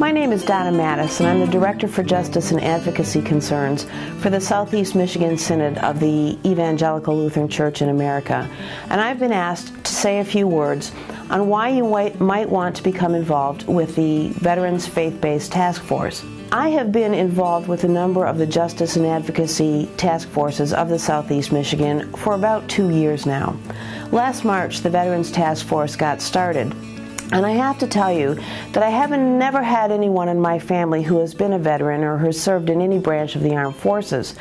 My name is Donna Matteis, and I'm the Director for Justice and Advocacy Concerns for the Southeast Michigan Synod of the Evangelical Lutheran Church in America. And I've been asked to say a few words on why you might want to become involved with the Veterans Faith-Based Task Force. I have been involved with a number of the Justice and Advocacy Task Forces of the Southeast Michigan for about 2 years now. Last March, the Veterans Task Force got started. And I have to tell you that I haven't never had anyone in my family who has been a veteran or has served in any branch of the armed forces.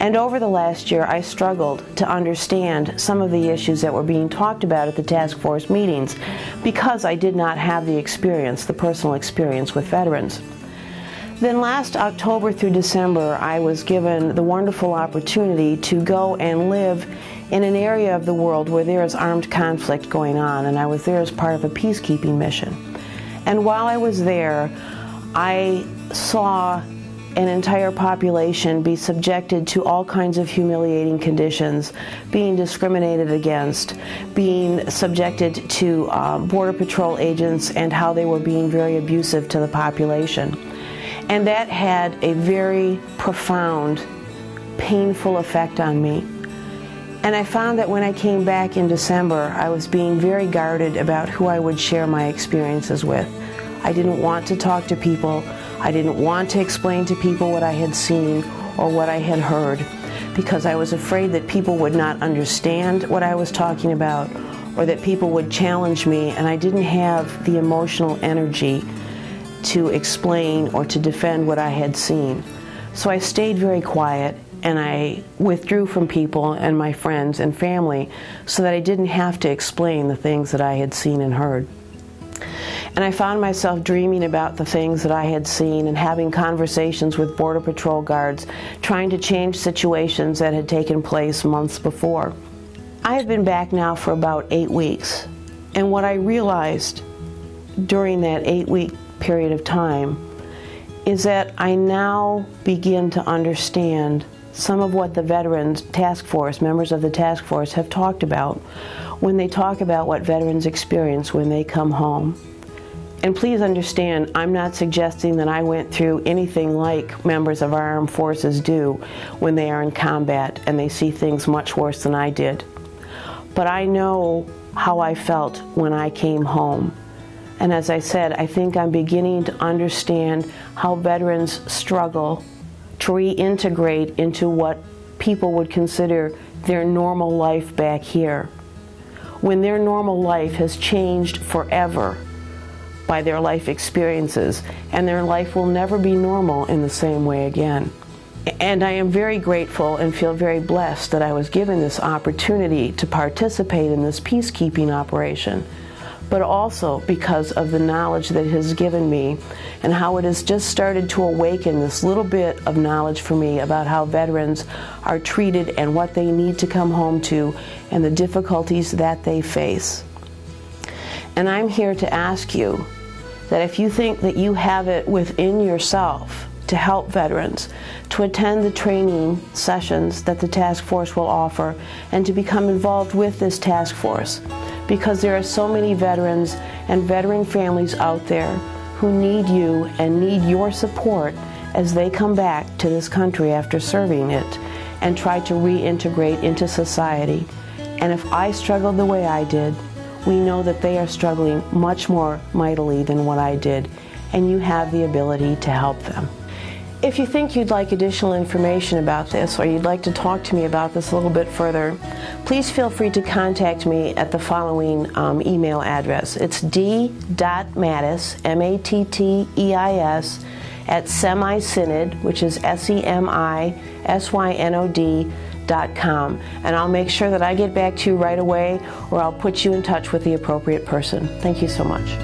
And over the last year, I struggled to understand some of the issues that were being talked about at the task force meetings because I did not have the experience, the personal experience with veterans. Then last October through December, I was given the wonderful opportunity to go and live in an area of the world where there is armed conflict going on, and I was there as part of a peacekeeping mission. And while I was there, I saw an entire population be subjected to all kinds of humiliating conditions, being discriminated against, being subjected to Border Patrol agents and how they were being very abusive to the population. And that had a very profound, painful effect on me. And I found that when I came back in December, I was being very guarded about who I would share my experiences with. I didn't want to talk to people. I didn't want to explain to people what I had seen or what I had heard, because I was afraid that people would not understand what I was talking about or that people would challenge me, and I didn't have the emotional energy to explain or to defend what I had seen. So I stayed very quiet, and I withdrew from people and my friends and family so that I didn't have to explain the things that I had seen and heard. And I found myself dreaming about the things that I had seen and having conversations with Border Patrol guards, trying to change situations that had taken place months before. I have been back now for about 8 weeks, and what I realized during that 8-week period of time is that I now begin to understand some of what the Veterans Task Force, members of the task force, have talked about when they talk about what veterans experience when they come home. And please understand, I'm not suggesting that I went through anything like members of our armed forces do when they are in combat and they see things much worse than I did. But I know how I felt when I came home. And as I said, I think I'm beginning to understand how veterans struggle to reintegrate into what people would consider their normal life back here, when their normal life has changed forever by their life experiences, and their life will never be normal in the same way again. And I am very grateful and feel very blessed that I was given this opportunity to participate in this peacekeeping operation, but also because of the knowledge that it has given me and how it has just started to awaken this little bit of knowledge for me about how veterans are treated and what they need to come home to and the difficulties that they face. And I'm here to ask you that if you think that you have it within yourself to help veterans, to attend the training sessions that the task force will offer and to become involved with this task force, because there are so many veterans and veteran families out there who need you and need your support as they come back to this country after serving it and try to reintegrate into society. And if I struggled the way I did, we know that they are struggling much more mightily than what I did, and you have the ability to help them. If you think you'd like additional information about this, or you'd like to talk to me about this a little bit further, please feel free to contact me at the following email address. It's d.matteis, M-A-T-T-E-I-S, at semisynod, which is SEMISYNOD.com. And I'll make sure that I get back to you right away, or I'll put you in touch with the appropriate person. Thank you so much.